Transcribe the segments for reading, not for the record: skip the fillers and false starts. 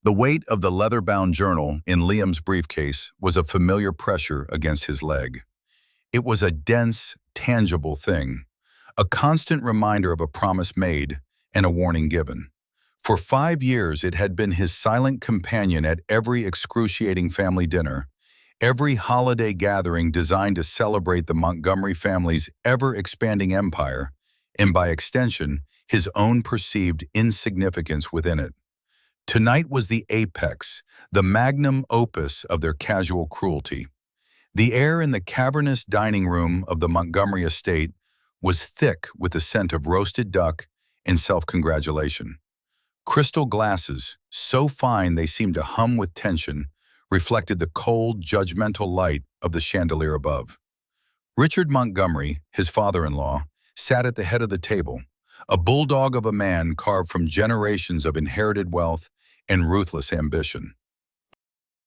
The weight of the leather-bound journal in Liam's briefcase was a familiar pressure against his leg. It was a dense, tangible thing, a constant reminder of a promise made and a warning given. For 5 years, it had been his silent companion at every excruciating family dinner, every holiday gathering designed to celebrate the Montgomery family's ever-expanding empire, and by extension, his own perceived insignificance within it. Tonight was the apex, the magnum opus of their casual cruelty. The air in the cavernous dining room of the Montgomery estate was thick with the scent of roasted duck and self-congratulation. Crystal glasses, so fine they seemed to hum with tension, reflected the cold, judgmental light of the chandelier above. Richard Montgomery, his father-in-law, sat at the head of the table, a bulldog of a man carved from generations of inherited wealth and ruthless ambition.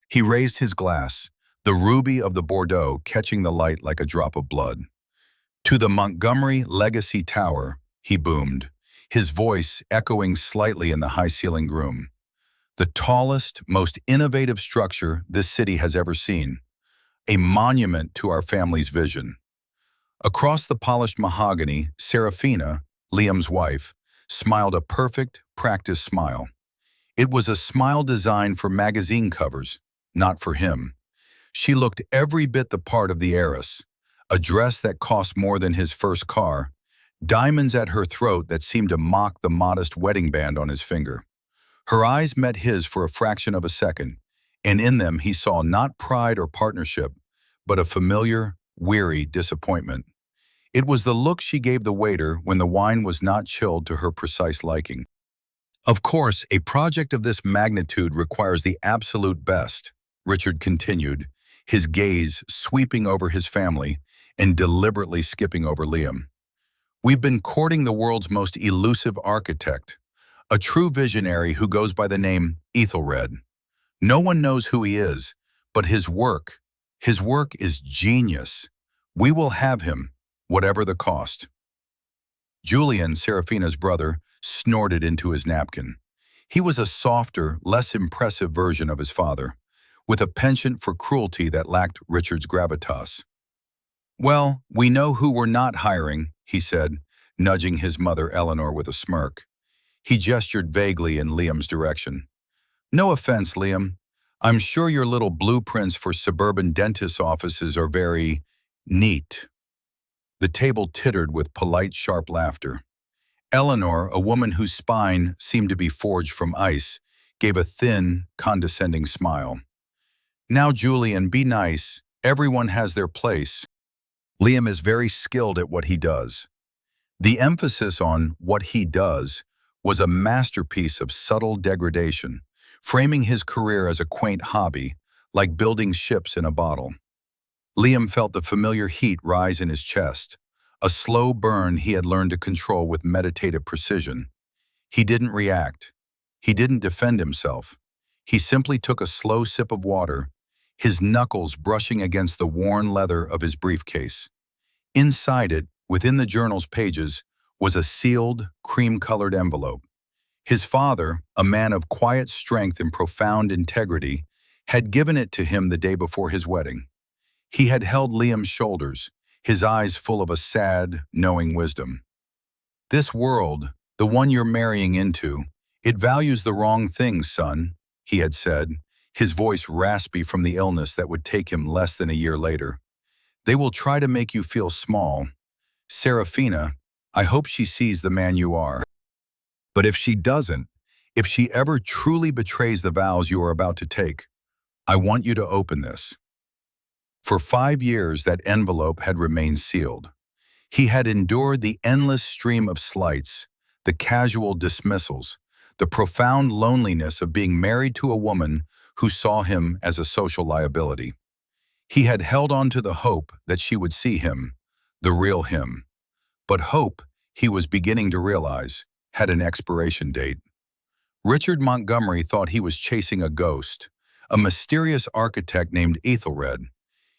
He raised his glass, the ruby of the Bordeaux catching the light like a drop of blood. "To the Montgomery Legacy Tower," he boomed, his voice echoing slightly in the high-ceilinged room. "The tallest, most innovative structure this city has ever seen. A monument to our family's vision." Across the polished mahogany, Serafina, Liam's wife, smiled a perfect, practiced smile. It was a smile designed for magazine covers, not for him. She looked every bit the part of the heiress, a dress that cost more than his first car, diamonds at her throat that seemed to mock the modest wedding band on his finger. Her eyes met his for a fraction of a second, and in them he saw not pride or partnership, but a familiar, weary disappointment. It was the look she gave the waiter when the wine was not chilled to her precise liking. "Of course, a project of this magnitude requires the absolute best," Richard continued, his gaze sweeping over his family and deliberately skipping over Liam. "We've been courting the world's most elusive architect, a true visionary who goes by the name Ethelred. No one knows who he is, but his work is genius. We will have him, whatever the cost." Julian, Serafina's brother, snorted into his napkin. He was a softer, less impressive version of his father, with a penchant for cruelty that lacked Richard's gravitas. "Well, we know who we're not hiring," he said, nudging his mother Eleanor with a smirk. He gestured vaguely in Liam's direction. "No offense, Liam. I'm sure your little blueprints for suburban dentist offices are very neat." The table tittered with polite, sharp laughter. Eleanor, a woman whose spine seemed to be forged from ice, gave a thin, condescending smile. "Now, Julian, be nice. Everyone has their place. Liam is very skilled at what he does." The emphasis on "what he does" was a masterpiece of subtle degradation, framing his career as a quaint hobby, like building ships in a bottle. Liam felt the familiar heat rise in his chest, a slow burn he had learned to control with meditative precision. He didn't react. He didn't defend himself. He simply took a slow sip of water, his knuckles brushing against the worn leather of his briefcase. Inside it, within the journal's pages, was a sealed, cream-colored envelope. His father, a man of quiet strength and profound integrity, had given it to him the day before his wedding. He had held Liam's shoulders, his eyes full of a sad, knowing wisdom. "This world, the one you're marrying into, it values the wrong things, son," he had said, his voice raspy from the illness that would take him less than a year later. "They will try to make you feel small. Serafina, I hope she sees the man you are. But if she doesn't, if she ever truly betrays the vows you are about to take, I want you to open this." For 5 years, that envelope had remained sealed. He had endured the endless stream of slights, the casual dismissals, the profound loneliness of being married to a woman who saw him as a social liability. He had held on to the hope that she would see him, the real him. But hope, he was beginning to realize, had an expiration date. Richard Montgomery thought he was chasing a ghost, a mysterious architect named Ethelred.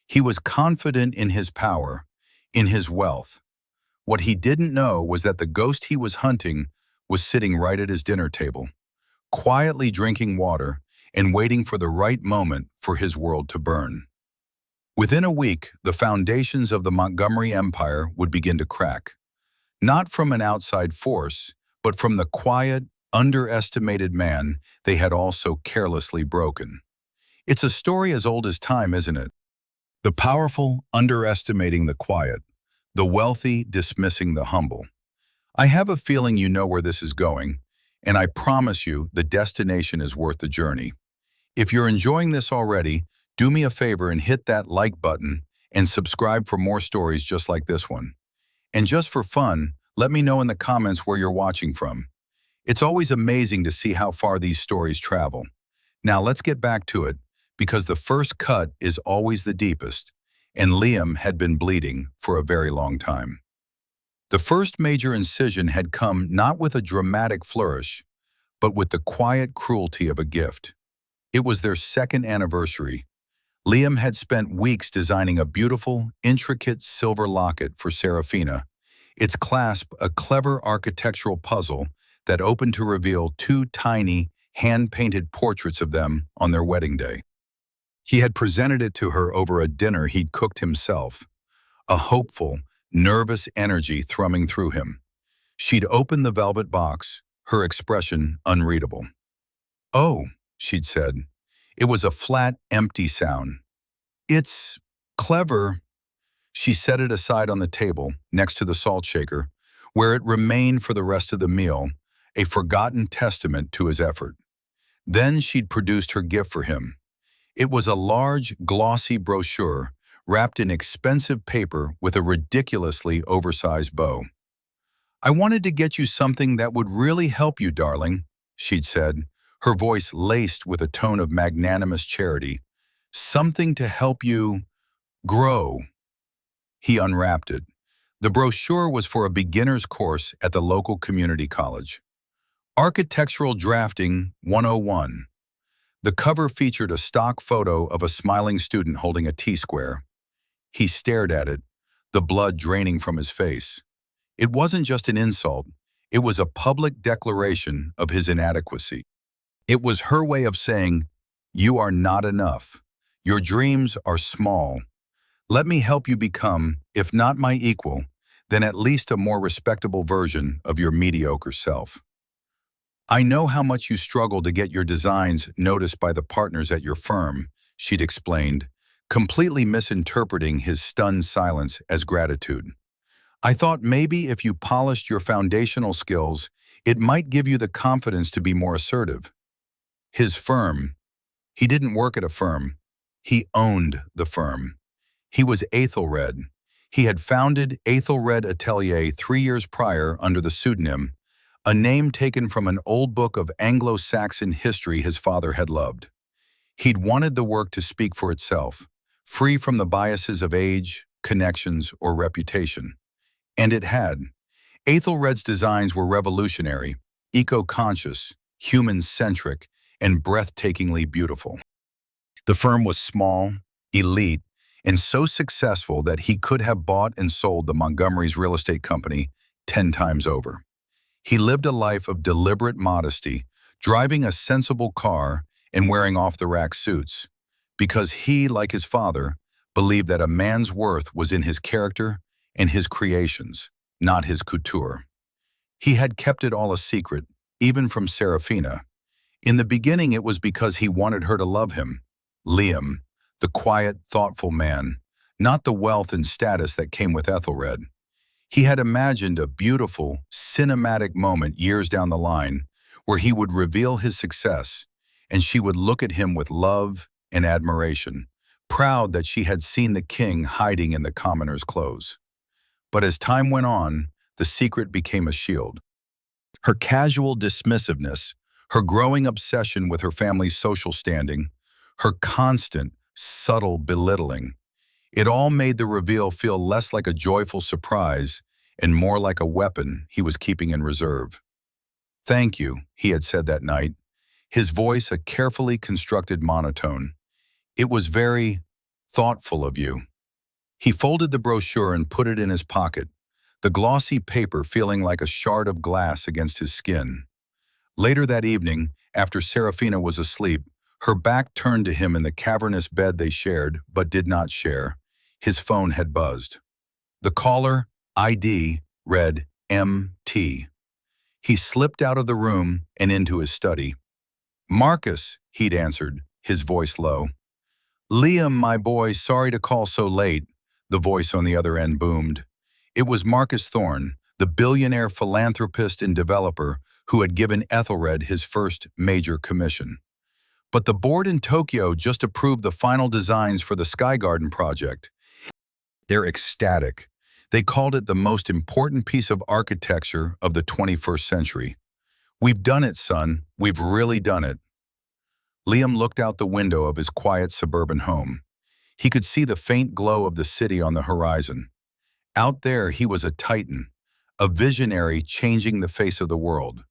He was confident in his power, in his wealth. What he didn't know was that the ghost he was hunting was sitting right at his dinner table, quietly drinking water, and waiting for the right moment for his world to burn. Within a week, the foundations of the Montgomery Empire would begin to crack, not from an outside force, but from the quiet, underestimated man they had all so carelessly broken. It's a story as old as time, isn't it? The powerful underestimating the quiet, the wealthy dismissing the humble. I have a feeling you know where this is going, and I promise you the destination is worth the journey. If you're enjoying this already, do me a favor and hit that like button and subscribe for more stories just like this one. And just for fun, let me know in the comments where you're watching from. It's always amazing to see how far these stories travel. Now let's get back to it, because the first cut is always the deepest, and Liam had been bleeding for a very long time. The first major incision had come not with a dramatic flourish, but with the quiet cruelty of a gift. It was their second anniversary. Liam had spent weeks designing a beautiful, intricate silver locket for Serafina, its clasp a clever architectural puzzle that opened to reveal two tiny, hand-painted portraits of them on their wedding day. He had presented it to her over a dinner he'd cooked himself, a hopeful, nervous energy thrumming through him. She'd opened the velvet box, her expression unreadable. "Oh," she'd said. It was a flat, empty sound. "It's clever." She set it aside on the table, next to the salt shaker, where it remained for the rest of the meal, a forgotten testament to his effort. Then she'd produced her gift for him. It was a large, glossy brochure wrapped in expensive paper with a ridiculously oversized bow. "I wanted to get you something that would really help you, darling," she'd said, her voice laced with a tone of magnanimous charity. "Something to help you grow." He unwrapped it. The brochure was for a beginner's course at the local community college. Architectural Drafting 101. The cover featured a stock photo of a smiling student holding a T-square. He stared at it, the blood draining from his face. It wasn't just an insult, it was a public declaration of his inadequacy. It was her way of saying, "You are not enough. Your dreams are small. Let me help you become, if not my equal, then at least a more respectable version of your mediocre self. I know how much you struggle to get your designs noticed by the partners at your firm," she'd explained, completely misinterpreting his stunned silence as gratitude. "I thought maybe if you polished your foundational skills, it might give you the confidence to be more assertive." His firm. He didn't work at a firm. He owned the firm. He was Aethelred. He had founded Aethelred Atelier 3 years prior under the pseudonym, a name taken from an old book of Anglo-Saxon history his father had loved. He'd wanted the work to speak for itself, free from the biases of age, connections, or reputation. And it had. Aethelred's designs were revolutionary, eco-conscious, human-centric, and breathtakingly beautiful. The firm was small, elite, and so successful that he could have bought and sold the Montgomery's real estate company 10 times over. He lived a life of deliberate modesty, driving a sensible car and wearing off-the-rack suits, because he, like his father, believed that a man's worth was in his character and his creations, not his couture. He had kept it all a secret, even from Serafina. In the beginning, it was because he wanted her to love him, Liam, the quiet, thoughtful man, not the wealth and status that came with Ethelred. He had imagined a beautiful, cinematic moment years down the line where he would reveal his success, and she would look at him with love and admiration, proud that she had seen the king hiding in the commoner's clothes. But as time went on, the secret became a shield. Her casual dismissiveness, her growing obsession with her family's social standing, her constant, subtle belittling. It all made the reveal feel less like a joyful surprise and more like a weapon he was keeping in reserve. "Thank you," he had said that night, his voice a carefully constructed monotone. "It was very thoughtful of you." He folded the brochure and put it in his pocket, the glossy paper feeling like a shard of glass against his skin. Later that evening, after Serafina was asleep, Her back turned to him in the cavernous bed they shared but did not share. His phone had buzzed. The caller, ID, read MT. He slipped out of the room and into his study. "Marcus," he'd answered, his voice low. "Liam, my boy, sorry to call so late," the voice on the other end boomed. It was Marcus Thorne, the billionaire philanthropist and developer who had given Ethelred his first major commission. But the board in Tokyo just approved the final designs for the Sky Garden project. They're ecstatic. They called it the most important piece of architecture of the 21st century. "We've done it, son. We've really done it." Liam looked out the window of his quiet suburban home. He could see the faint glow of the city on the horizon. Out there, he was a titan, a visionary changing the face of the world.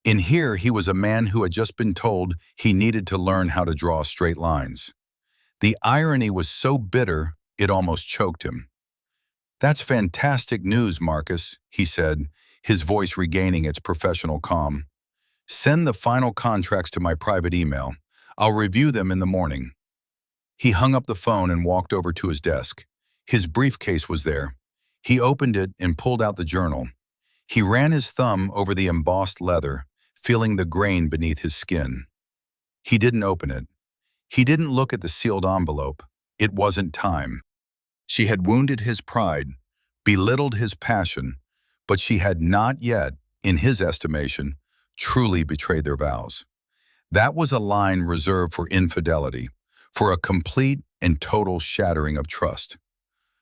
In here, he was a man who had just been told he needed to learn how to draw straight lines. The irony was so bitter, it almost choked him. "That's fantastic news, Marcus," he said, his voice regaining its professional calm. "Send the final contracts to my private email. I'll review them in the morning." He hung up the phone and walked over to his desk. His briefcase was there. He opened it and pulled out the journal. He ran his thumb over the embossed leather, feeling the grain beneath his skin. He didn't open it. He didn't look at the sealed envelope. It wasn't time. She had wounded his pride, belittled his passion, but she had not yet, in his estimation, truly betrayed their vows. That was a line reserved for infidelity, for a complete and total shattering of trust.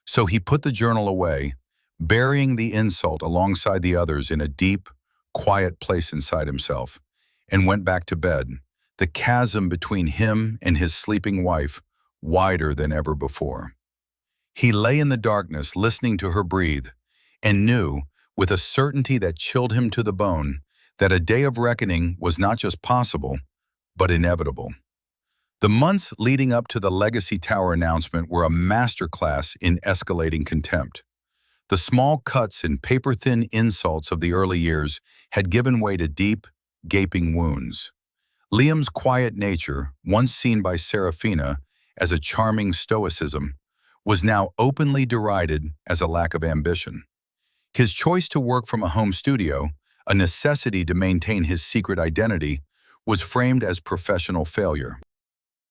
So he put the journal away, burying the insult alongside the others in a deep, quiet place inside himself, and went back to bed, the chasm between him and his sleeping wife wider than ever before. He lay in the darkness listening to her breathe, and knew, with a certainty that chilled him to the bone, that a day of reckoning was not just possible, but inevitable. The months leading up to the Legacy Tower announcement were a masterclass in escalating contempt. The small cuts and paper-thin insults of the early years had given way to deep, gaping wounds. Liam's quiet nature, once seen by Serafina as a charming stoicism, was now openly derided as a lack of ambition. His choice to work from a home studio, a necessity to maintain his secret identity, was framed as professional failure.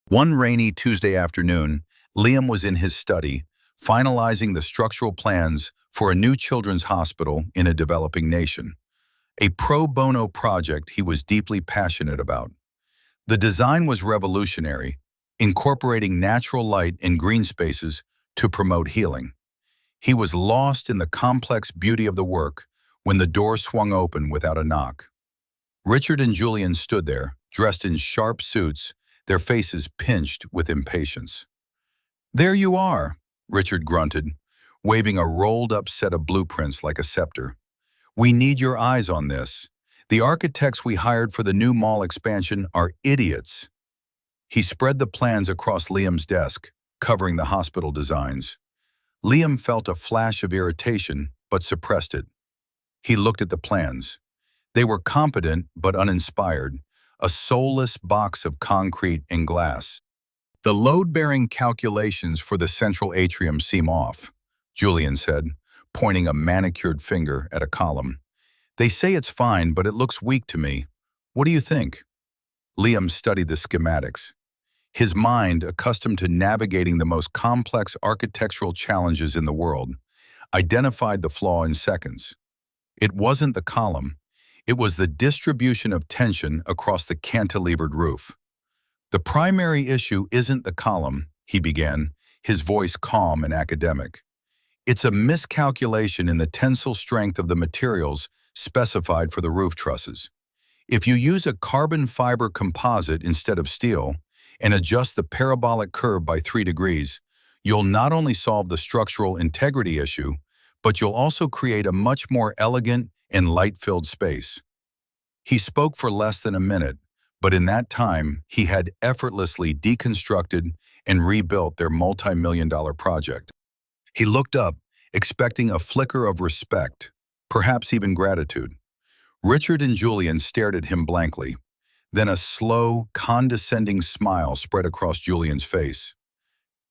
One rainy Tuesday afternoon, Liam was in his study, finalizing the structural plans for a new children's hospital in a developing nation, a pro bono project he was deeply passionate about. The design was revolutionary, incorporating natural light and green spaces to promote healing. He was lost in the complex beauty of the work when the door swung open without a knock. Richard and Julian stood there, dressed in sharp suits, their faces pinched with impatience. "There you are," Richard grunted, waving a rolled-up set of blueprints like a scepter. "We need your eyes on this. The architects we hired for the new mall expansion are idiots." He spread the plans across Liam's desk, covering the hospital designs. Liam felt a flash of irritation, but suppressed it. He looked at the plans. They were competent but uninspired, a soulless box of concrete and glass. "The load-bearing calculations for the central atrium seem off," Julian said, pointing a manicured finger at a column. "They say it's fine, but it looks weak to me. What do you think?" Liam studied the schematics. His mind, accustomed to navigating the most complex architectural challenges in the world, identified the flaw in seconds. It wasn't the column. It was the distribution of tension across the cantilevered roof. "The primary issue isn't the column," he began, his voice calm and academic. "It's a miscalculation in the tensile strength of the materials specified for the roof trusses. If you use a carbon fiber composite instead of steel and adjust the parabolic curve by 3 degrees, you'll not only solve the structural integrity issue, but you'll also create a much more elegant and light-filled space." He spoke for less than a minute, but in that time, he had effortlessly deconstructed and rebuilt their multi-million-dollar project. He looked up, expecting a flicker of respect, perhaps even gratitude. Richard and Julian stared at him blankly. Then a slow, condescending smile spread across Julian's face.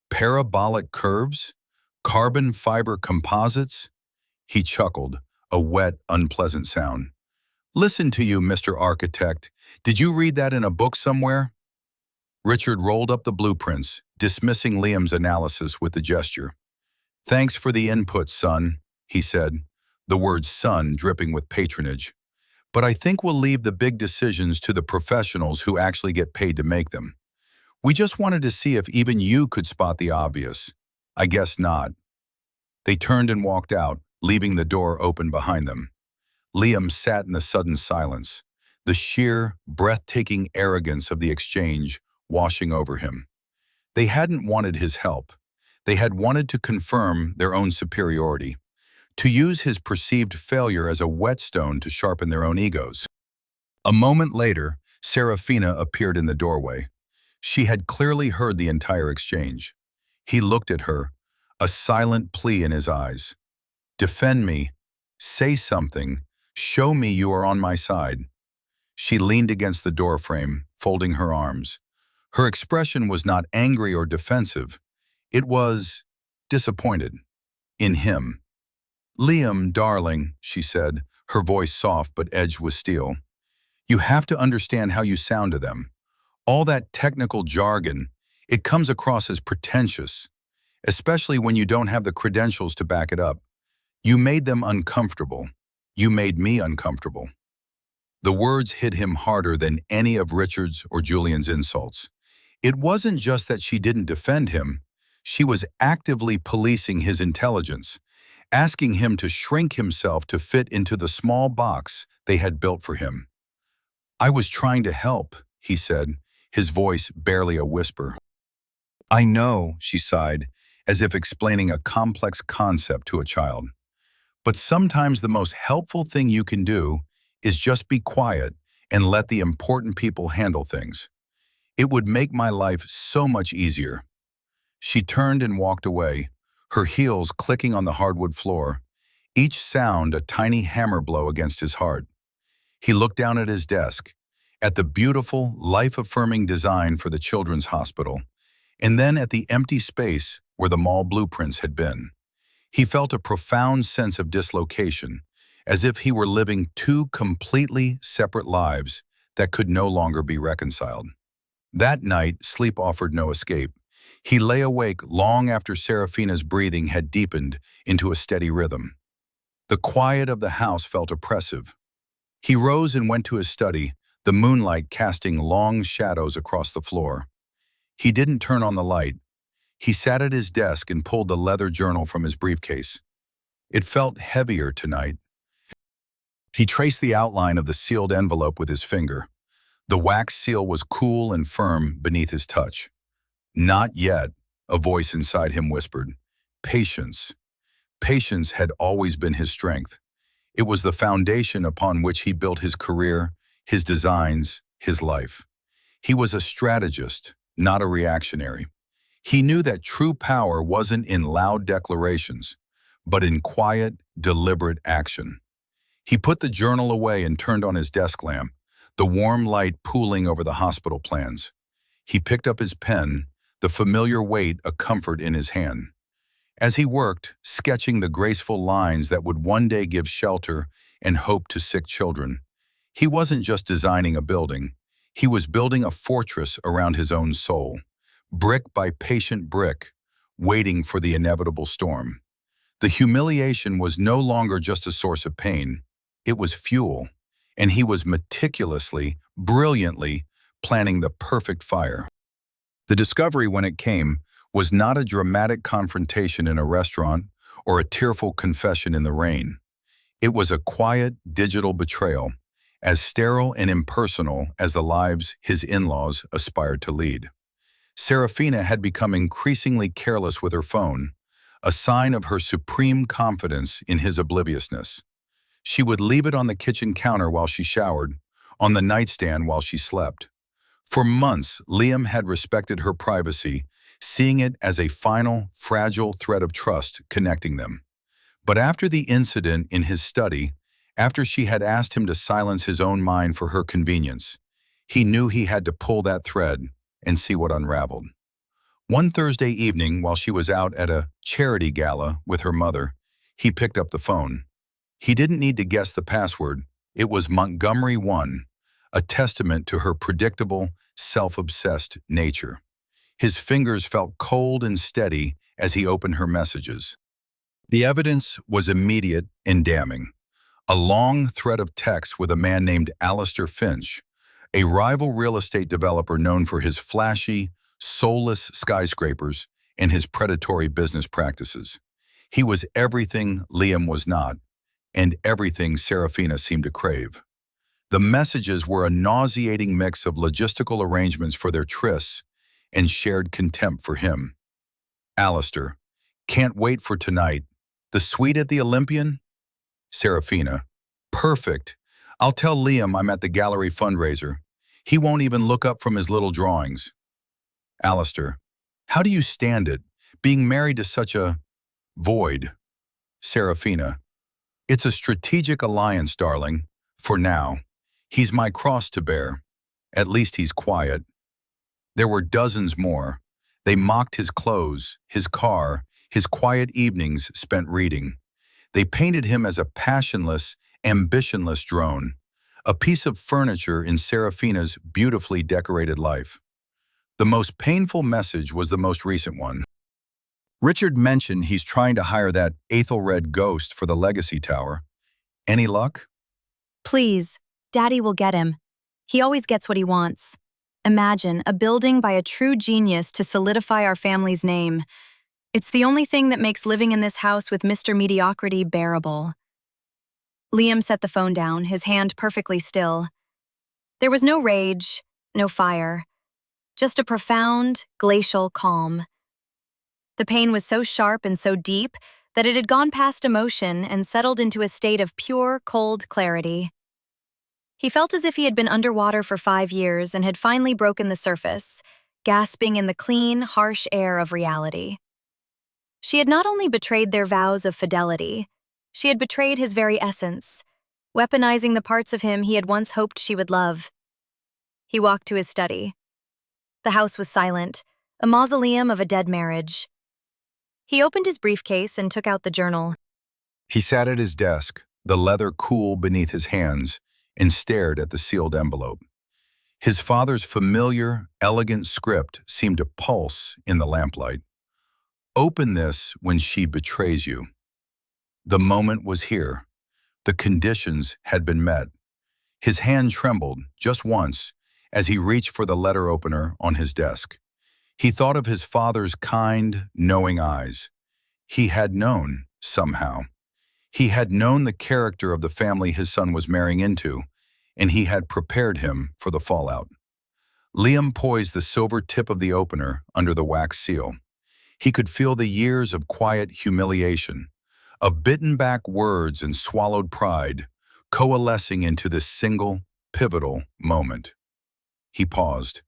Parabolic curves? Carbon fiber composites? He chuckled, a wet, unpleasant sound. Listen to you, Mr. Architect. Did you read that in a book somewhere? Richard rolled up the blueprints, dismissing Liam's analysis with a gesture. Thanks for the input, son, he said, the word son dripping with patronage. But I think we'll leave the big decisions to the professionals who actually get paid to make them. We just wanted to see if even you could spot the obvious. I guess not. They turned and walked out, leaving the door open behind them. Liam sat in the sudden silence, the sheer, breathtaking arrogance of the exchange washing over him. They hadn't wanted his help. They had wanted to confirm their own superiority, to use his perceived failure as a whetstone to sharpen their own egos. A moment later, Serafina appeared in the doorway. She had clearly heard the entire exchange. He looked at her, a silent plea in his eyes. Defend me. Say something. Show me you are on my side. She leaned against the doorframe, folding her arms. Her expression was not angry or defensive. It was disappointed. In him. Liam, darling, she said, her voice soft but edged with steel. You have to understand how you sound to them. All that technical jargon, it comes across as pretentious, especially when you don't have the credentials to back it up. You made them uncomfortable. You made me uncomfortable. The words hit him harder than any of Richard's or Julian's insults. It wasn't just that she didn't defend him. She was actively policing his intelligence, asking him to shrink himself to fit into the small box they had built for him. I was trying to help, he said, his voice barely a whisper. I know, she sighed, as if explaining a complex concept to a child. But sometimes the most helpful thing you can do is just be quiet and let the important people handle things. It would make my life so much easier. She turned and walked away, her heels clicking on the hardwood floor, each sound a tiny hammer blow against his heart. He looked down at his desk, at the beautiful, life-affirming design for the children's hospital, and then at the empty space where the mall blueprints had been. He felt a profound sense of dislocation, as if he were living two completely separate lives that could no longer be reconciled. That night, sleep offered no escape. He lay awake long after Serafina's breathing had deepened into a steady rhythm. The quiet of the house felt oppressive. He rose and went to his study, the moonlight casting long shadows across the floor. He didn't turn on the light. He sat at his desk and pulled the leather journal from his briefcase. It felt heavier tonight. He traced the outline of the sealed envelope with his finger. The wax seal was cool and firm beneath his touch. Not yet, a voice inside him whispered. Patience. Patience had always been his strength. It was the foundation upon which he built his career, his designs, his life. He was a strategist, not a reactionary. He knew that true power wasn't in loud declarations, but in quiet, deliberate action. He put the journal away and turned on his desk lamp, the warm light pooling over the hospital plans. He picked up his pen, the familiar weight a comfort in his hand. As he worked, sketching the graceful lines that would one day give shelter and hope to sick children, he wasn't just designing a building. He was building a fortress around his own soul, brick by patient brick, waiting for the inevitable storm. The humiliation was no longer just a source of pain. It was fuel, and he was meticulously, brilliantly planning the perfect fire. The discovery, when it came, was not a dramatic confrontation in a restaurant or a tearful confession in the rain. It was a quiet, digital betrayal, as sterile and impersonal as the lives his in-laws aspired to lead. Serafina had become increasingly careless with her phone, a sign of her supreme confidence in his obliviousness. She would leave it on the kitchen counter while she showered, on the nightstand while she slept. For months, Liam had respected her privacy, seeing it as a final, fragile thread of trust connecting them. But after the incident in his study, after she had asked him to silence his own mind for her convenience, He knew he had to pull that thread and see what unraveled. One Thursday evening, while she was out at a charity gala with her mother, he picked up the phone. He didn't need to guess the password. It was Montgomery 1, a testament to her predictable, self-obsessed nature. His fingers felt cold and steady as he opened her messages. The evidence was immediate and damning. A long thread of text with a man named Alistair Finch, a rival real estate developer known for his flashy, soulless skyscrapers and his predatory business practices. He was everything Liam was not, and everything Serafina seemed to crave. The messages were a nauseating mix of logistical arrangements for their trysts and shared contempt for him. Alistair, can't wait for tonight. The suite at the Olympian? Serafina, perfect. I'll tell Liam I'm at the gallery fundraiser. He won't even look up from his little drawings. Alistair, how do you stand it, being married to such a void? Serafina, it's a strategic alliance, darling. For now. He's my cross to bear. At least he's quiet. There were dozens more. They mocked his clothes, his car, his quiet evenings spent reading. They painted him as a passionless, ambitionless drone, a piece of furniture in Serafina's beautifully decorated life. The most painful message was the most recent one. Richard mentioned he's trying to hire that Aethelred ghost for the Legacy Tower. Any luck? Please, Daddy will get him. He always gets what he wants. Imagine a building by a true genius to solidify our family's name. It's the only thing that makes living in this house with Mr. Mediocrity bearable. Liam set the phone down, his hand perfectly still. There was no rage, no fire, just a profound, glacial calm. The pain was so sharp and so deep that it had gone past emotion and settled into a state of pure, cold clarity. He felt as if he had been underwater for 5 years and had finally broken the surface, gasping in the clean, harsh air of reality. She had not only betrayed their vows of fidelity, she had betrayed his very essence, weaponizing the parts of him he had once hoped she would love. He walked to his study. The house was silent, a mausoleum of a dead marriage. He opened his briefcase and took out the journal. He sat at his desk, the leather cool beneath his hands, and stared at the sealed envelope. His father's familiar, elegant script seemed to pulse in the lamplight. Open this when she betrays you. The moment was here. The conditions had been met. His hand trembled, just once, as he reached for the letter opener on his desk. He thought of his father's kind, knowing eyes. He had known, somehow. He had known the character of the family his son was marrying into, and he had prepared him for the fallout. Liam poised the silver tip of the opener under the wax seal. He could feel the years of quiet humiliation, of bitten-back words and swallowed pride, coalescing into this single, pivotal moment. He paused,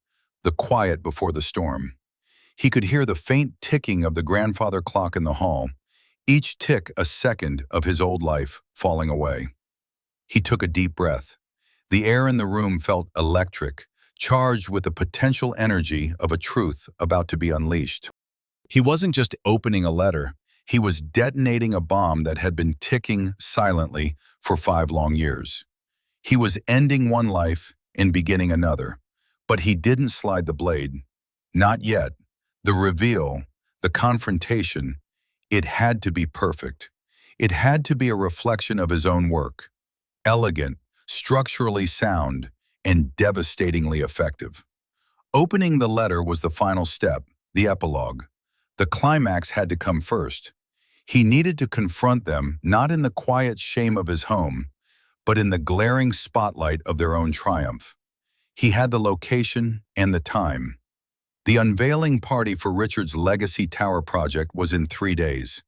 the quiet before the storm. He could hear the faint ticking of the grandfather clock in the hall, each tick a second of his old life falling away. He took a deep breath. The air in the room felt electric, charged with the potential energy of a truth about to be unleashed. He wasn't just opening a letter, he was detonating a bomb that had been ticking silently for 5 long years. He was ending one life and beginning another, but he didn't slide the blade. Not yet. The reveal, the confrontation, it had to be perfect. It had to be a reflection of his own work. Elegant, structurally sound, and devastatingly effective. Opening the letter was the final step, the epilogue. The climax had to come first. He needed to confront them not in the quiet shame of his home, but in the glaring spotlight of their own triumph. He had the location and the time. The unveiling party for Richard's Legacy Tower project was in 3 days.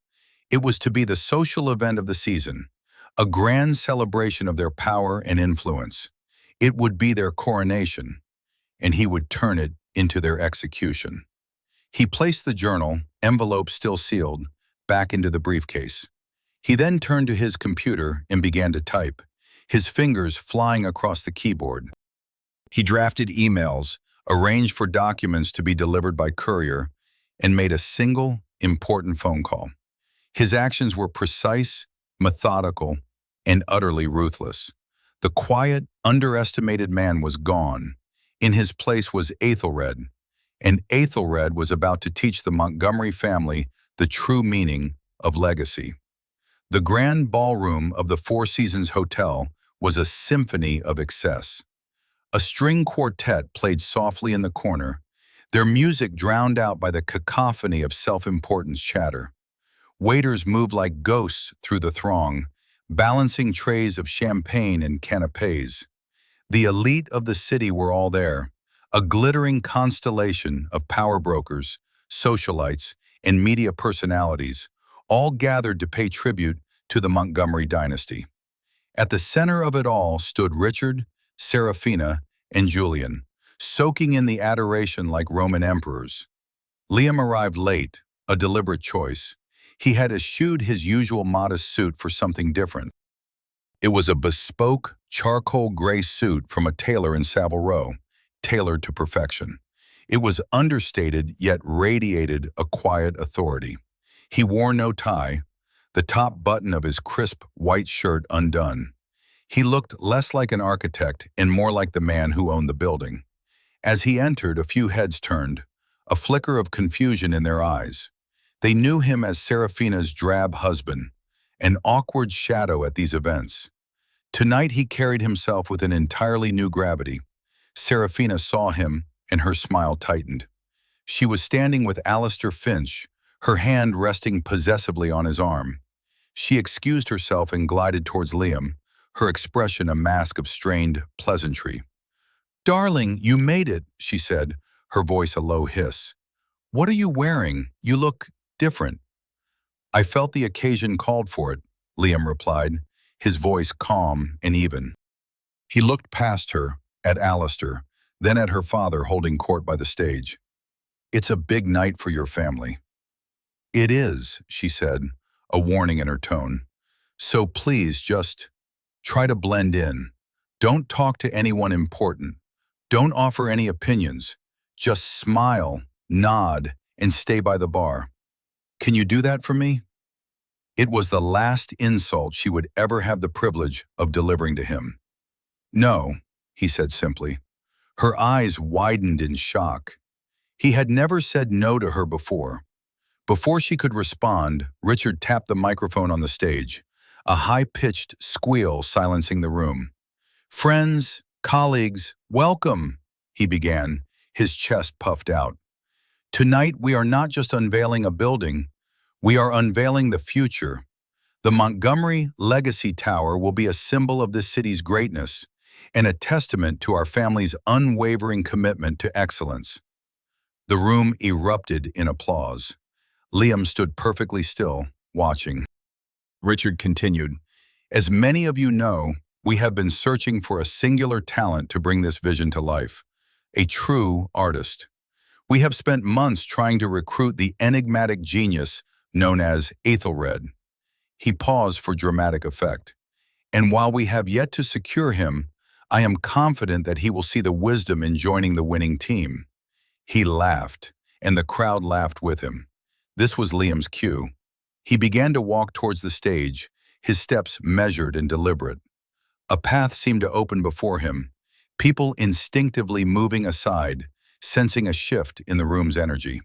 It was to be the social event of the season, a grand celebration of their power and influence. It would be their coronation, and he would turn it into their execution. He placed the journal, envelope still sealed, back into the briefcase. He then turned to his computer and began to type, his fingers flying across the keyboard. He drafted emails, arranged for documents to be delivered by courier, and made a single, important phone call. His actions were precise, methodical, and utterly ruthless. The quiet, underestimated man was gone. In his place was Aethelred, and Aethelred was about to teach the Montgomery family the true meaning of legacy. The grand ballroom of the Four Seasons Hotel was a symphony of excess. A string quartet played softly in the corner, their music drowned out by the cacophony of self-importance chatter. Waiters moved like ghosts through the throng, balancing trays of champagne and canapés. The elite of the city were all there, a glittering constellation of power brokers, socialites, and media personalities, all gathered to pay tribute to the Montgomery dynasty. At the center of it all stood Richard, Seraphina, and Julian, soaking in the adoration like Roman emperors. Liam arrived late, a deliberate choice. He had eschewed his usual modest suit for something different. It was a bespoke, charcoal gray suit from a tailor in Savile Row, tailored to perfection. It was understated yet radiated a quiet authority. He wore no tie, the top button of his crisp white shirt undone. He looked less like an architect and more like the man who owned the building. As he entered, a few heads turned, a flicker of confusion in their eyes. They knew him as Seraphina's drab husband, an awkward shadow at these events. Tonight he carried himself with an entirely new gravity. Seraphina saw him, and her smile tightened. She was standing with Alistair Finch, her hand resting possessively on his arm. She excused herself and glided towards Liam, her expression a mask of strained pleasantry. "Darling, you made it," she said, her voice a low hiss. "What are you wearing? You look different." "I felt the occasion called for it," Liam replied, his voice calm and even. He looked past her, at Alistair, then at her father holding court by the stage. "It's a big night for your family." "It is," she said, a warning in her tone. "So please just try to blend in. Don't talk to anyone important. Don't offer any opinions. Just smile, nod, and stay by the bar. Can you do that for me?" It was the last insult she would ever have the privilege of delivering to him. "No," he said simply. Her eyes widened in shock. He had never said no to her before. Before she could respond, Richard tapped the microphone on the stage, a high-pitched squeal silencing the room. "Friends, colleagues, welcome," he began, his chest puffed out. "Tonight we are not just unveiling a building, we are unveiling the future. The Montgomery Legacy Tower will be a symbol of this city's greatness and a testament to our family's unwavering commitment to excellence." The room erupted in applause. Liam stood perfectly still, watching. Richard continued, "As many of you know, we have been searching for a singular talent to bring this vision to life, a true artist. We have spent months trying to recruit the enigmatic genius known as Aethelred." He paused for dramatic effect. "And while we have yet to secure him, I am confident that he will see the wisdom in joining the winning team." He laughed, and the crowd laughed with him. This was Liam's cue. He began to walk towards the stage, his steps measured and deliberate. A path seemed to open before him, people instinctively moving aside, sensing a shift in the room's energy.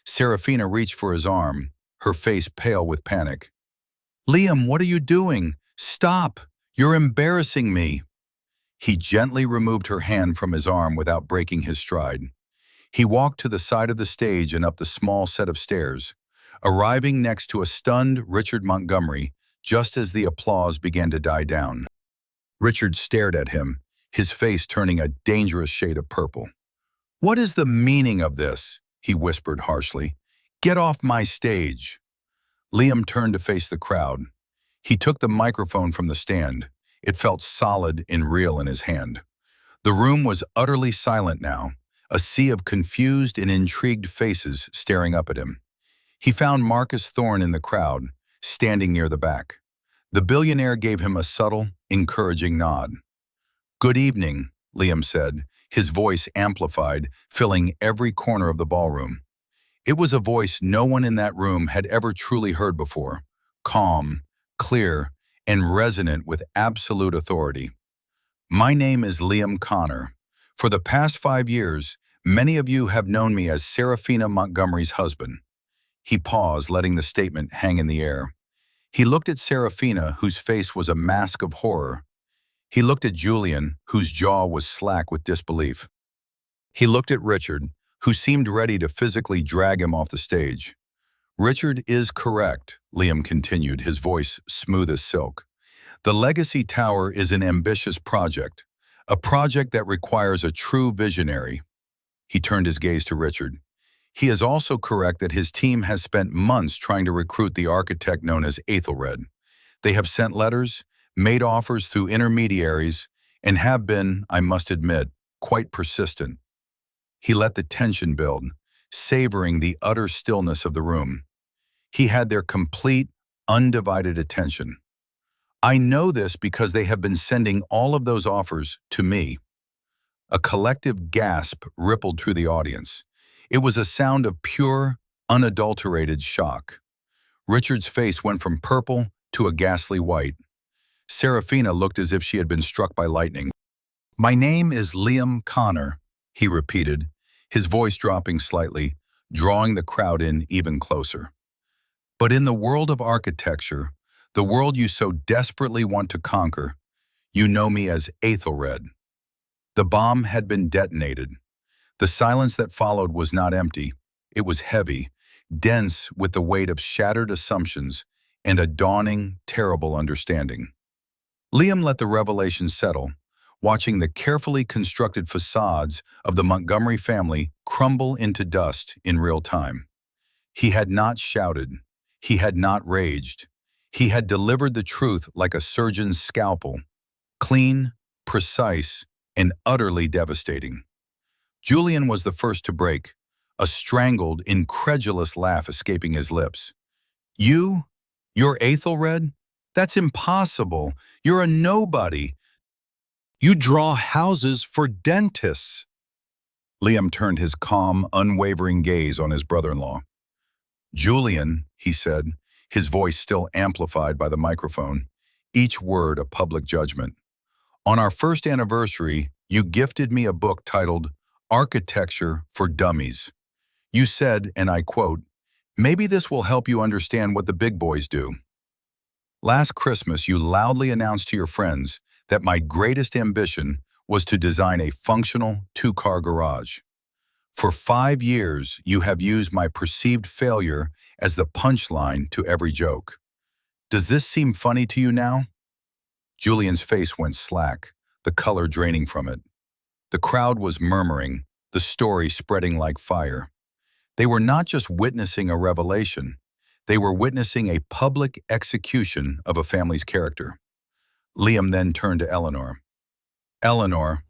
Seraphina reached for his arm, her face pale with panic. "Liam, what are you doing? Stop! You're embarrassing me." He gently removed her hand from his arm without breaking his stride. He walked to the side of the stage and up the small set of stairs, arriving next to a stunned Richard Montgomery just as the applause began to die down. Richard stared at him, his face turning a dangerous shade of purple. "What is the meaning of this?" he whispered harshly. "Get off my stage." Liam turned to face the crowd. He took the microphone from the stand. It felt solid and real in his hand. The room was utterly silent now, a sea of confused and intrigued faces staring up at him. He found Marcus Thorne in the crowd, standing near the back. The billionaire gave him a subtle, encouraging nod. "Good evening," Liam said, his voice amplified, filling every corner of the ballroom. It was a voice no one in that room had ever truly heard before, calm, clear, and resonant with absolute authority. My name is Liam Connor. For the past 5 years, many of you have known me as Seraphina Montgomery's husband. He paused, letting the statement hang in the air. He looked at Seraphina, whose face was a mask of horror. He looked at Julian, whose jaw was slack with disbelief. He looked at Richard, who seemed ready to physically drag him off the stage. Richard is correct, Liam continued, his voice smooth as silk. The Legacy Tower is an ambitious project, a project that requires a true visionary. He turned his gaze to Richard. He is also correct that his team has spent months trying to recruit the architect known as Ethelred. They have sent letters, made offers through intermediaries, and have been, I must admit, quite persistent. He let the tension build, savoring the utter stillness of the room. He had their complete, undivided attention. I know this because they have been sending all of those offers to me. A collective gasp rippled through the audience. It was a sound of pure, unadulterated shock. Richard's face went from purple to a ghastly white. Seraphina looked as if she had been struck by lightning. My name is Liam Connor, he repeated, his voice dropping slightly, drawing the crowd in even closer. But in the world of architecture, the world you so desperately want to conquer, you know me as Ethelred. The bomb had been detonated. The silence that followed was not empty. It was heavy, dense with the weight of shattered assumptions and a dawning, terrible understanding. Liam let the revelation settle, watching the carefully constructed facades of the Montgomery family crumble into dust in real time. He had not shouted. He had not raged. He had delivered the truth like a surgeon's scalpel, clean, precise, and utterly devastating. Julian was the first to break, a strangled, incredulous laugh escaping his lips. You're Ethelred? That's impossible. You're a nobody. You draw houses for dentists. Liam turned his calm, unwavering gaze on his brother-in-law. Julian, he said, his voice still amplified by the microphone, each word a public judgment. On our first anniversary, you gifted me a book titled Architecture for Dummies. You said, and I quote, "Maybe this will help you understand what the big boys do." Last Christmas, you loudly announced to your friends that my greatest ambition was to design a functional two-car garage. For 5 years, you have used my perceived failure as the punchline to every joke. Does this seem funny to you now? Julian's face went slack, the color draining from it. The crowd was murmuring, the story spreading like fire. They were not just witnessing a revelation, they were witnessing a public execution of a family's character. Liam then turned to Eleanor. Eleanor,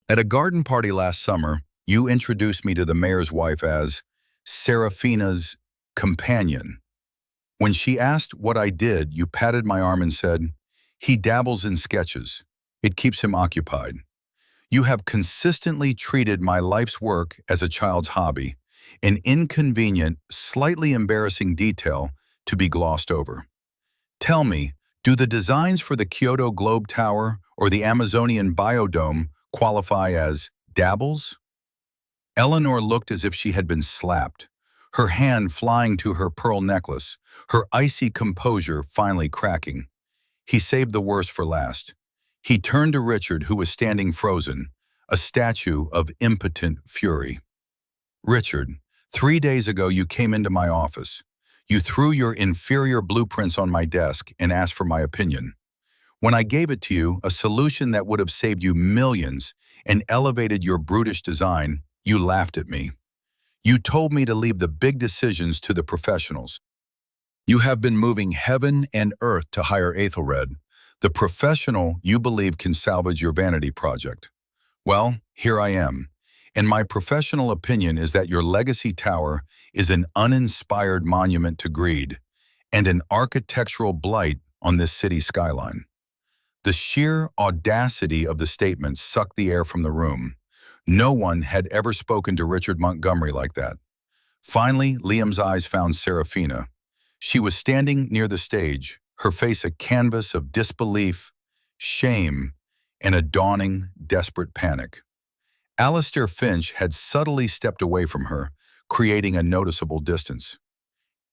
at a garden party last summer, you introduced me to the mayor's wife as Seraphina's companion. When she asked what I did, you patted my arm and said, "He dabbles in sketches. It keeps him occupied." You have consistently treated my life's work as a child's hobby, an inconvenient, slightly embarrassing detail to be glossed over. Tell me, do the designs for the Kyoto Globe Tower or the Amazonian Biodome qualify as dabbles? Eleanor looked as if she had been slapped, her hand flying to her pearl necklace, her icy composure finally cracking. He saved the worst for last. He turned to Richard, who was standing frozen, a statue of impotent fury. Richard, 3 days ago you came into my office. You threw your inferior blueprints on my desk and asked for my opinion. When I gave it to you, a solution that would have saved you millions and elevated your brutish design, you laughed at me. You told me to leave the big decisions to the professionals. You have been moving heaven and earth to hire Ethelred, the professional you believe can salvage your vanity project. Well, here I am, and my professional opinion is that your legacy tower is an uninspired monument to greed and an architectural blight on this city's skyline. The sheer audacity of the statement sucked the air from the room. No one had ever spoken to Richard Montgomery like that. Finally, Liam's eyes found Seraphina. She was standing near the stage, her face a canvas of disbelief, shame, and a dawning, desperate panic. Alistair Finch had subtly stepped away from her, creating a noticeable distance.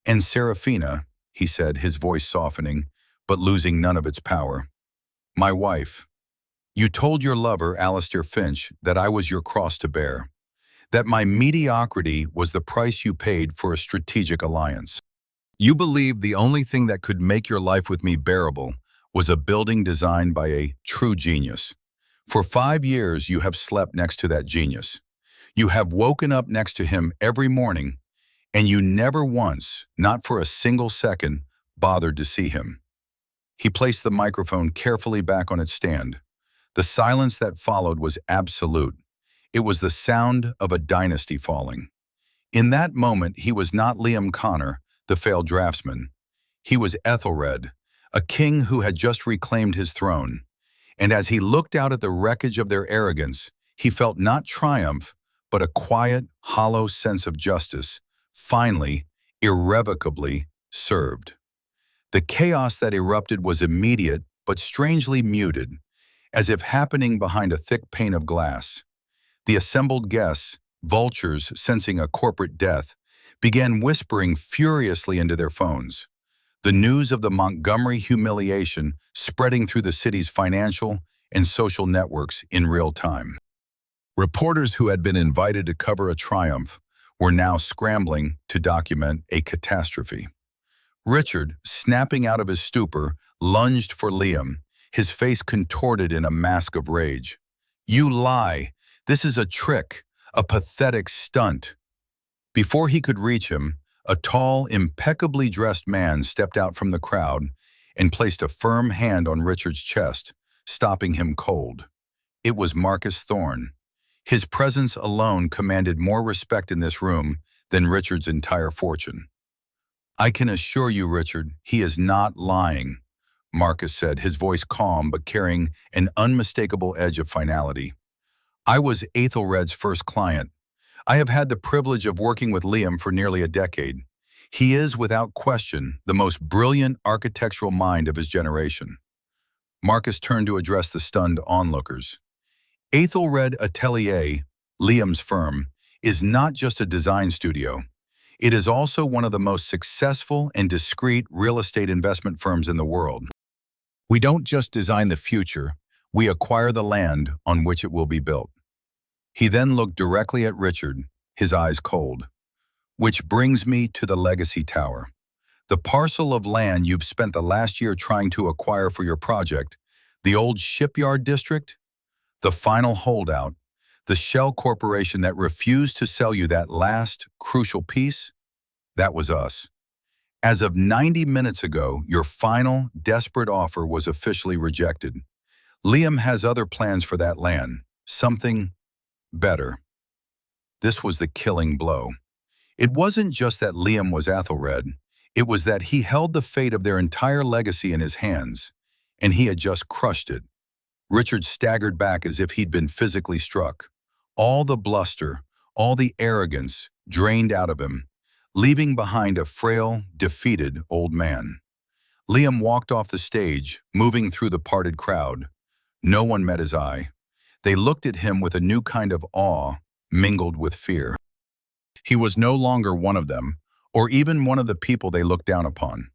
"And Seraphina," he said, his voice softening, but losing none of its power. "My wife. You told your lover, Alistair Finch, that I was your cross to bear, that my mediocrity was the price you paid for a strategic alliance. You believed the only thing that could make your life with me bearable was a building designed by a true genius. For 5 years, you have slept next to that genius. You have woken up next to him every morning, and you never once, not for a single second, bothered to see him." He placed the microphone carefully back on its stand. The silence that followed was absolute. It was the sound of a dynasty falling. In that moment, he was not Liam Connor, the failed draftsman. He was Ethelred, a king who had just reclaimed his throne. And as he looked out at the wreckage of their arrogance, he felt not triumph, but a quiet, hollow sense of justice, finally, irrevocably served. The chaos that erupted was immediate, but strangely muted, as if happening behind a thick pane of glass. The assembled guests, vultures sensing a corporate death, began whispering furiously into their phones. The news of the Montgomery humiliation spreading through the city's financial and social networks in real time. Reporters who had been invited to cover a triumph were now scrambling to document a catastrophe. Richard, snapping out of his stupor, lunged for Liam, his face contorted in a mask of rage. "You lie! This is a trick, a pathetic stunt." Before he could reach him, a tall, impeccably dressed man stepped out from the crowd and placed a firm hand on Richard's chest, stopping him cold. It was Marcus Thorne. His presence alone commanded more respect in this room than Richard's entire fortune. "I can assure you, Richard, he is not lying," Marcus said, his voice calm but carrying an unmistakable edge of finality. "I was Ethelred's first client. I have had the privilege of working with Liam for nearly a decade. He is, without question, the most brilliant architectural mind of his generation." Marcus turned to address the stunned onlookers. "Ethelred Atelier, Liam's firm, is not just a design studio. It is also one of the most successful and discreet real estate investment firms in the world. We don't just design the future, we acquire the land on which it will be built." He then looked directly at Richard, his eyes cold. "Which brings me to the Legacy Tower. The parcel of land you've spent the last year trying to acquire for your project, the old shipyard district, the final holdout, the shell corporation that refused to sell you that last, crucial piece, that was us. As of 90 minutes ago, your final, desperate offer was officially rejected. Liam has other plans for that land, something better." This was the killing blow. It wasn't just that Liam was Ethelred, it was that he held the fate of their entire legacy in his hands, and he had just crushed it. Richard staggered back as if he'd been physically struck. All the bluster, all the arrogance drained out of him, leaving behind a frail, defeated old man. Liam walked off the stage, moving through the parted crowd. No one met his eye. They looked at him with a new kind of awe, mingled with fear. He was no longer one of them, or even one of the people they looked down upon.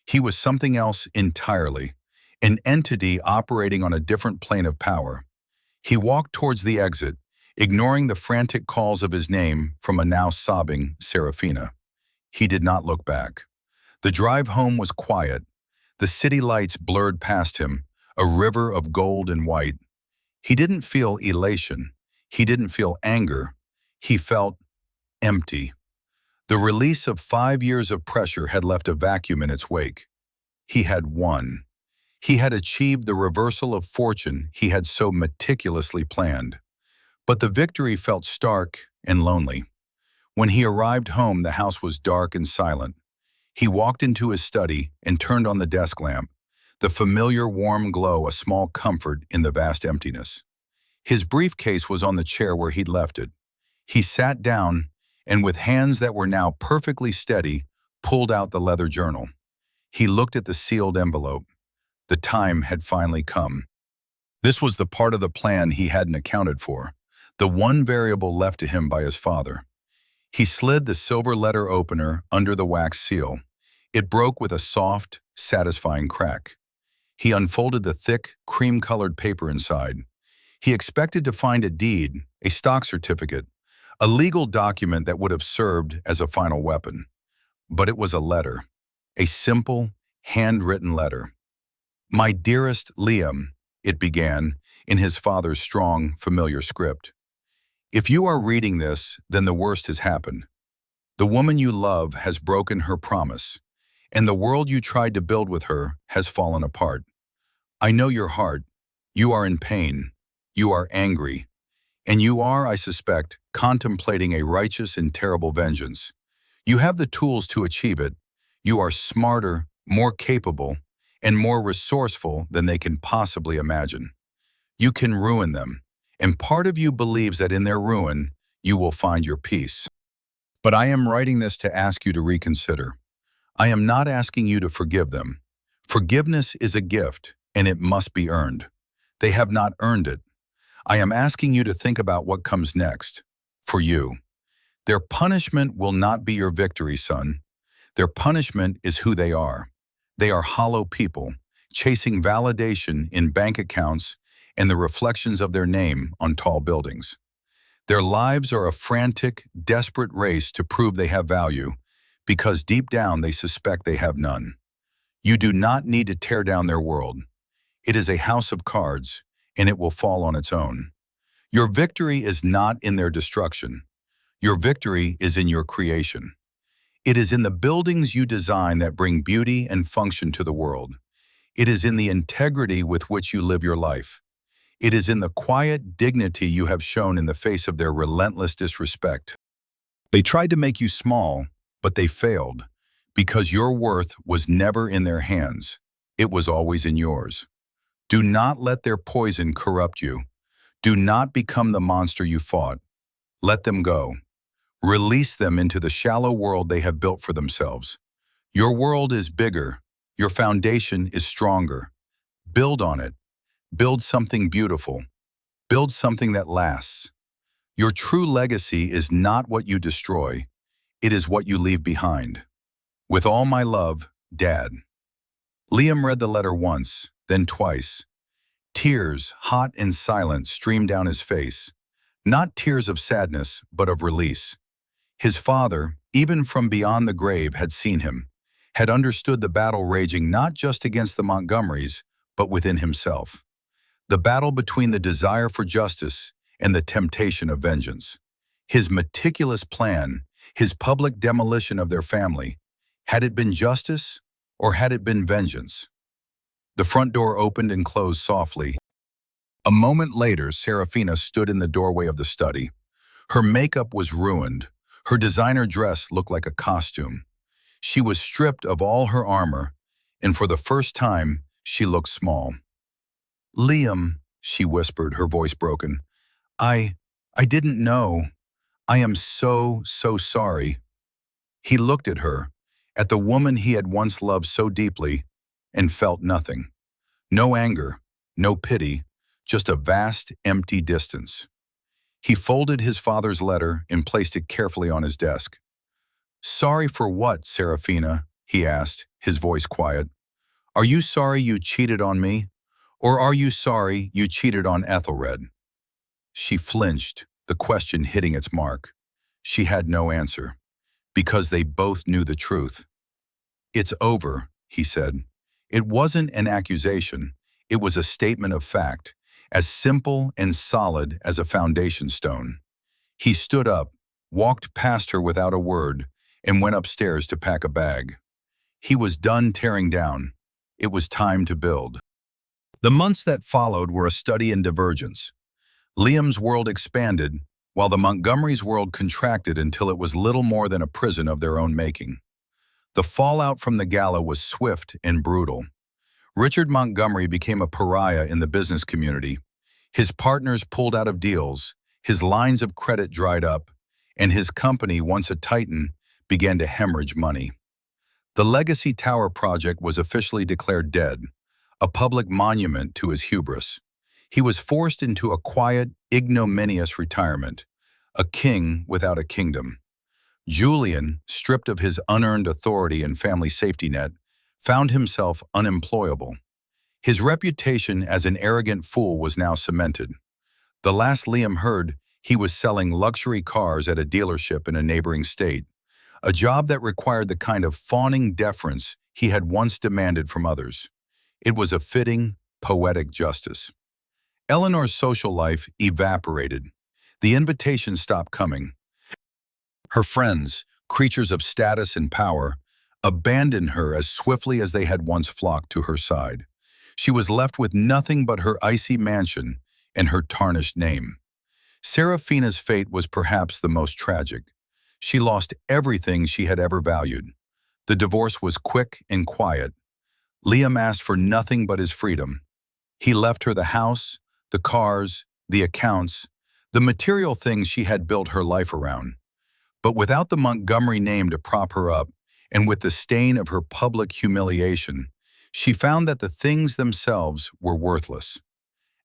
He was something else entirely, an entity operating on a different plane of power. He walked towards the exit, ignoring the frantic calls of his name from a now sobbing Seraphina. He did not look back. The drive home was quiet. The city lights blurred past him, a river of gold and white. He didn't feel elation. He didn't feel anger. He felt empty. The release of 5 years of pressure had left a vacuum in its wake. He had won. He had achieved the reversal of fortune he had so meticulously planned. But the victory felt stark and lonely. When he arrived home, the house was dark and silent. He walked into his study and turned on the desk lamp, the familiar warm glow a small comfort in the vast emptiness. His briefcase was on the chair where he'd left it. He sat down and, with hands that were now perfectly steady, pulled out the leather journal. He looked at the sealed envelope. The time had finally come. This was the part of the plan he hadn't accounted for, the one variable left to him by his father. He slid the silver letter opener under the wax seal. It broke with a soft, satisfying crack. He unfolded the thick, cream-colored paper inside. He expected to find a deed, a stock certificate, a legal document that would have served as a final weapon. But it was a letter, a simple, handwritten letter. "My dearest Liam," it began, in his father's strong, familiar script. "If you are reading this, then the worst has happened. The woman you love has broken her promise, and the world you tried to build with her has fallen apart. I know your heart. You are in pain. You are angry. And you are, I suspect, contemplating a righteous and terrible vengeance. You have the tools to achieve it. You are smarter, more capable, and more resourceful than they can possibly imagine. You can ruin them, and part of you believes that in their ruin, you will find your peace. But I am writing this to ask you to reconsider. I am not asking you to forgive them. Forgiveness is a gift, and it must be earned. They have not earned it. I am asking you to think about what comes next, for you. Their punishment will not be your victory, son. Their punishment is who they are. They are hollow people, chasing validation in bank accounts and the reflections of their name on tall buildings. Their lives are a frantic, desperate race to prove they have value, because deep down they suspect they have none. You do not need to tear down their world. It is a house of cards, and it will fall on its own. Your victory is not in their destruction. Your victory is in your creation. It is in the buildings you design that bring beauty and function to the world. It is in the integrity with which you live your life. It is in the quiet dignity you have shown in the face of their relentless disrespect. They tried to make you small, but they failed, because your worth was never in their hands. It was always in yours. Do not let their poison corrupt you. Do not become the monster you fought. Let them go. Release them into the shallow world they have built for themselves. Your world is bigger. Your foundation is stronger. Build on it. Build something beautiful. Build something that lasts. Your true legacy is not what you destroy. It is what you leave behind. With all my love, Dad. Liam read the letter once, then twice. Tears, hot and silent, streamed down his face. Not tears of sadness, but of release. His father, even from beyond the grave, had seen him, had understood the battle raging not just against the Montgomerys, but within himself. The battle between the desire for justice and the temptation of vengeance. His meticulous plan, his public demolition of their family, had it been justice or had it been vengeance? The front door opened and closed softly. A moment later, Serafina stood in the doorway of the study. Her makeup was ruined. Her designer dress looked like a costume. She was stripped of all her armor, and for the first time, she looked small. "Liam," she whispered, her voice broken. I didn't know. I am so sorry." He looked at her, at the woman he had once loved so deeply, and felt nothing. No anger, no pity, just a vast, empty distance. He folded his father's letter and placed it carefully on his desk. "Sorry for what, Serafina?" he asked, his voice quiet. "Are you sorry you cheated on me? Or are you sorry you cheated on Ethelred?" She flinched, the question hitting its mark. She had no answer, because they both knew the truth. "It's over," he said. It wasn't an accusation. It was a statement of fact, as simple and solid as a foundation stone. He stood up, walked past her without a word, and went upstairs to pack a bag. He was done tearing down. It was time to build. The months that followed were a study in divergence. Liam's world expanded, while the Montgomerys' world contracted until it was little more than a prison of their own making. The fallout from the gala was swift and brutal. Richard Montgomery became a pariah in the business community. His partners pulled out of deals, his lines of credit dried up, and his company, once a titan, began to hemorrhage money. The Legacy Tower project was officially declared dead, a public monument to his hubris. He was forced into a quiet, ignominious retirement, a king without a kingdom. Julian, stripped of his unearned authority and family safety net, found himself unemployable. His reputation as an arrogant fool was now cemented. The last Liam heard, he was selling luxury cars at a dealership in a neighboring state, a job that required the kind of fawning deference he had once demanded from others. It was a fitting, poetic justice. Eleanor's social life evaporated. The invitations stopped coming. Her friends, creatures of status and power, abandoned her as swiftly as they had once flocked to her side. She was left with nothing but her icy mansion and her tarnished name. Serafina's fate was perhaps the most tragic. She lost everything she had ever valued. The divorce was quick and quiet. Liam asked for nothing but his freedom. He left her the house, the cars, the accounts, the material things she had built her life around. But without the Montgomery name to prop her up, and with the stain of her public humiliation, she found that the things themselves were worthless.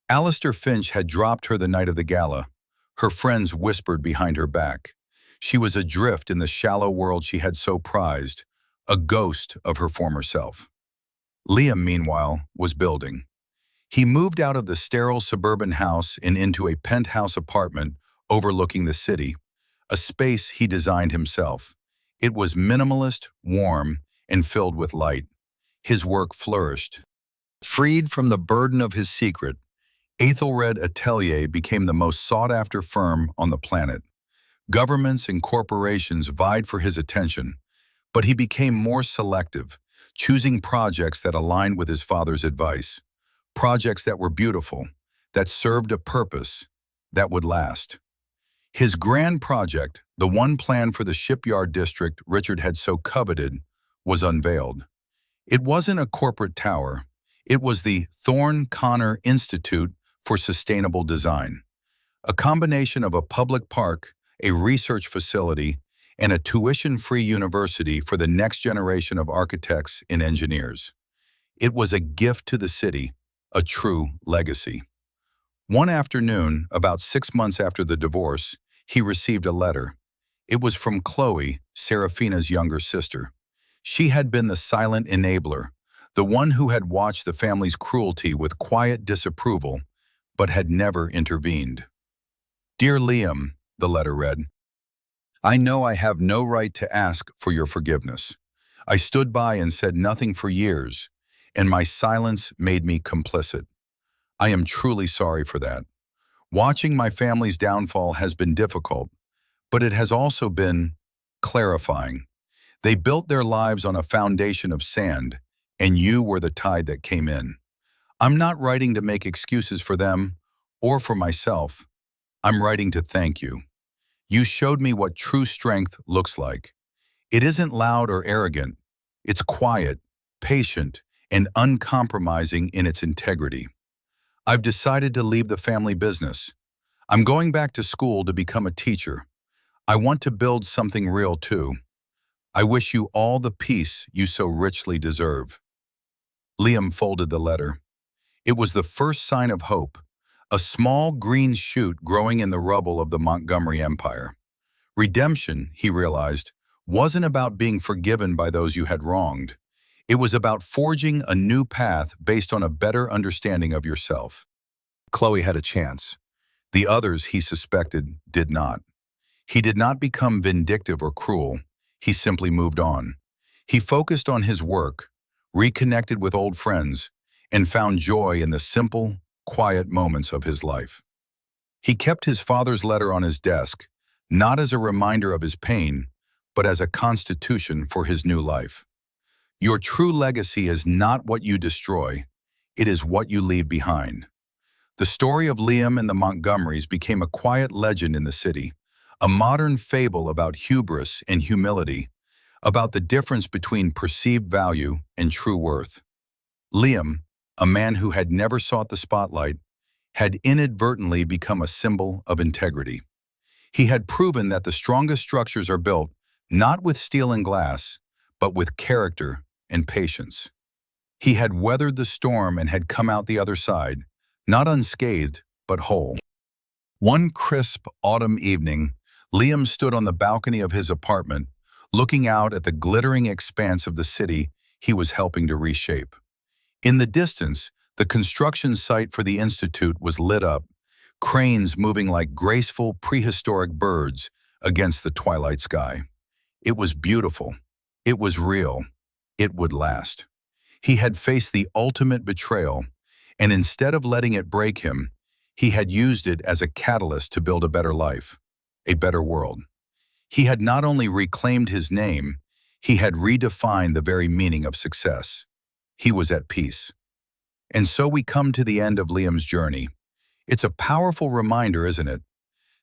Alistair Finch had dropped her the night of the gala. Her friends whispered behind her back. She was adrift in the shallow world she had so prized, a ghost of her former self. Liam, meanwhile, was building. He moved out of the sterile suburban house and into a penthouse apartment overlooking the city, a space he designed himself. It was minimalist, warm, and filled with light. His work flourished. Freed from the burden of his secret, Aethelred Atelier became the most sought-after firm on the planet. Governments and corporations vied for his attention, but he became more selective, choosing projects that aligned with his father's advice. Projects that were beautiful, that served a purpose, that would last. His grand project, the one plan for the shipyard district Richard had so coveted, was unveiled. It wasn't a corporate tower. It was the Thorne Connor Institute for Sustainable Design, a combination of a public park, a research facility, and a tuition-free university for the next generation of architects and engineers. It was a gift to the city, a true legacy. One afternoon, about 6 months after the divorce, he received a letter. It was from Chloe, Serafina's younger sister. She had been the silent enabler, the one who had watched the family's cruelty with quiet disapproval, but had never intervened. "Dear Liam," the letter read, "I know I have no right to ask for your forgiveness. I stood by and said nothing for years, and my silence made me complicit. I am truly sorry for that. Watching my family's downfall has been difficult, but it has also been clarifying. They built their lives on a foundation of sand, and you were the tide that came in. I'm not writing to make excuses for them or for myself. I'm writing to thank you. You showed me what true strength looks like. It isn't loud or arrogant. It's quiet, patient, and uncompromising in its integrity. I've decided to leave the family business. I'm going back to school to become a teacher. I want to build something real too. I wish you all the peace you so richly deserve." Liam folded the letter. It was the first sign of hope, a small green shoot growing in the rubble of the Montgomery Empire. Redemption, he realized, wasn't about being forgiven by those you had wronged. It was about forging a new path based on a better understanding of yourself. Chloe had a chance. The others, he suspected, did not. He did not become vindictive or cruel. He simply moved on. He focused on his work, reconnected with old friends, and found joy in the simple, quiet moments of his life. He kept his father's letter on his desk, not as a reminder of his pain, but as a constitution for his new life. Your true legacy is not what you destroy, it is what you leave behind. The story of Liam and the Montgomerys became a quiet legend in the city, a modern fable about hubris and humility, about the difference between perceived value and true worth. Liam, a man who had never sought the spotlight, had inadvertently become a symbol of integrity. He had proven that the strongest structures are built not with steel and glass, but with character and patience. He had weathered the storm and had come out the other side, not unscathed, but whole. One crisp autumn evening, Liam stood on the balcony of his apartment, looking out at the glittering expanse of the city he was helping to reshape. In the distance, the construction site for the Institute was lit up, cranes moving like graceful prehistoric birds against the twilight sky. It was beautiful. It was real. It would last. He had faced the ultimate betrayal, and instead of letting it break him, he had used it as a catalyst to build a better life, a better world. He had not only reclaimed his name, he had redefined the very meaning of success. He was at peace. And so we come to the end of Liam's journey. It's a powerful reminder, isn't it?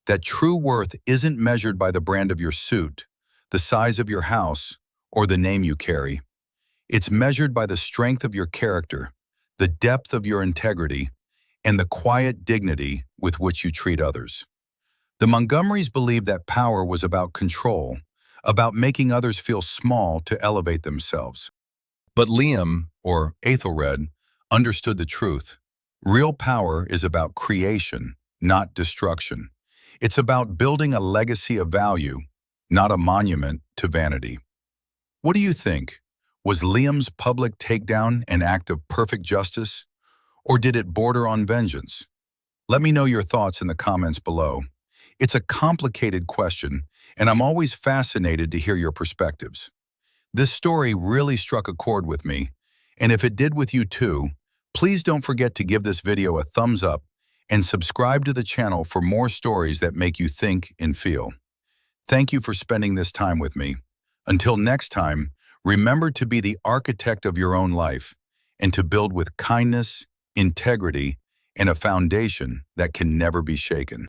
That true worth isn't measured by the brand of your suit, the size of your house, or the name you carry. It's measured by the strength of your character, the depth of your integrity, and the quiet dignity with which you treat others. The Montgomerys believed that power was about control, about making others feel small to elevate themselves. But Liam, or Aethelred, understood the truth. Real power is about creation, not destruction. It's about building a legacy of value, not a monument to vanity. What do you think? Was Liam's public takedown an act of perfect justice, or did it border on vengeance? Let me know your thoughts in the comments below. It's a complicated question, and I'm always fascinated to hear your perspectives. This story really struck a chord with me, and if it did with you too, please don't forget to give this video a thumbs up and subscribe to the channel for more stories that make you think and feel. Thank you for spending this time with me. Until next time, remember to be the architect of your own life and to build with kindness, integrity, and a foundation that can never be shaken.